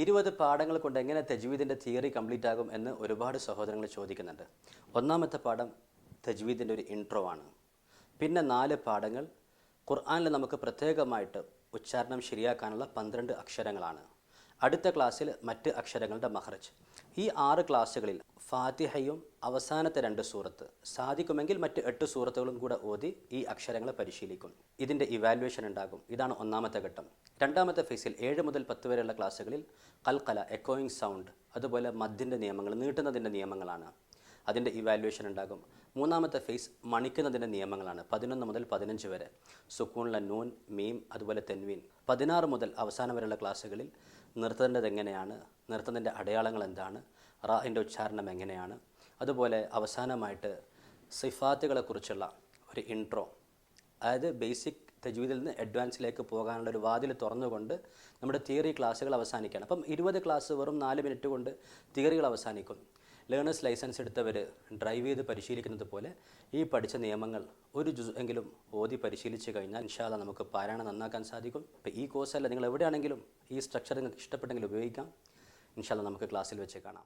20 പാഠങ്ങൾ കൊണ്ട് എങ്ങനെ തജ്വീദിൻ്റെ തിയറി കംപ്ലീറ്റ് ആകും എന്ന് ഒരുപാട് സഹോദരങ്ങൾ ചോദിക്കുന്നുണ്ട്. ഒന്നാമത്തെ പാഠം തജ്വീദിൻ്റെ ഒരു ഇൻട്രോ ആണ്. പിന്നെ 4 പാഠങ്ങൾ ഖുർആനിൽ നമുക്ക് പ്രത്യേകമായിട്ട് ഉച്ചാരണം ശരിയാക്കാനുള്ള 12 അക്ഷരങ്ങളാണ്. അടുത്ത ക്ലാസ്സിൽ മറ്റ് അക്ഷരങ്ങളുടെ മഹ്റജ്. ഈ 6 ക്ലാസ്സുകളിൽ ഫാത്തിഹയും അവസാനത്തെ 2 സൂറത്ത്, സാധിക്കുമെങ്കിൽ മറ്റ് 8 സൂറത്തുകളും കൂടെ ഓതി ഈ അക്ഷരങ്ങളെ പരിശീലിക്കും. ഇതിൻ്റെ ഇവാലുവേഷൻ ഉണ്ടാകും. ഇതാണ് ഒന്നാമത്തെ ഘട്ടം. രണ്ടാമത്തെ ഫേസിൽ 7 മുതൽ 10 വരെയുള്ള ക്ലാസ്സുകളിൽ കൽക്കല, എക്കോയിങ് സൗണ്ട്, അതുപോലെ മദ്ദിൻ്റെ നിയമങ്ങൾ, നീട്ടുന്നതിൻ്റെ നിയമങ്ങളാണ്. അതിൻ്റെ ഇവാലുവേഷൻ ഉണ്ടാകും. മൂന്നാമത്തെ ഫേസ് മണിക്കുന്നതിൻ്റെ നിയമങ്ങളാണ്. 11 മുതൽ 15 വരെ സുക്കൂണിലെ നൂൻ, മീം, അതുപോലെ തെൻവീൻ. 16 മുതൽ അവസാനം വരെയുള്ള ക്ലാസ്സുകളിൽ നിർത്തേണ്ടത് എങ്ങനെയാണ്, നിർത്തുന്നതിൻ്റെ അടയാളങ്ങൾ എന്താണ്, റാഹിൻ്റെ ഉച്ചാരണം എങ്ങനെയാണ്, അതുപോലെ അവസാനമായിട്ട് സിഫാത്തുകളെക്കുറിച്ചുള്ള ഒരു ഇൻട്രോ, അതായത് ബേസിക് തജ്വീദിൽ നിന്ന് അഡ്വാൻസിലേക്ക് പോകാനുള്ള ഒരു വാതിൽ തുറന്നുകൊണ്ട് നമ്മുടെ തിയറി ക്ലാസ്സുകൾ അവസാനിക്കുകയാണ്. അപ്പം 20 ക്ലാസ് വെറും 4 മിനിറ്റ് കൊണ്ട് തിയറികൾ അവസാനിക്കും. ലേണേഴ്സ് ലൈസൻസ് എടുത്തവർ ഡ്രൈവ് ചെയ്ത് പരിശീലിക്കുന്നത് പോലെ ഈ പഠിച്ച നിയമങ്ങൾ ഒരു ജുസ് എങ്കിലും ഓതി പരിശീലിച്ച് കഴിഞ്ഞാൽ ഇൻഷാ അല്ലാഹ് നമുക്ക് പാരായണം നന്നാക്കാൻ സാധിക്കും. ഇപ്പോൾ ഈ കോഴ്സല്ല, നിങ്ങൾ എവിടെയാണെങ്കിലും ഈ സ്ട്രക്ചർ നിങ്ങൾക്ക് ഇഷ്ടപ്പെട്ടെങ്കിൽ ഉപയോഗിക്കാം. ഇൻഷാ അല്ലാഹ് നമുക്ക് ക്ലാസ്സിൽ വെച്ച് കാണാം.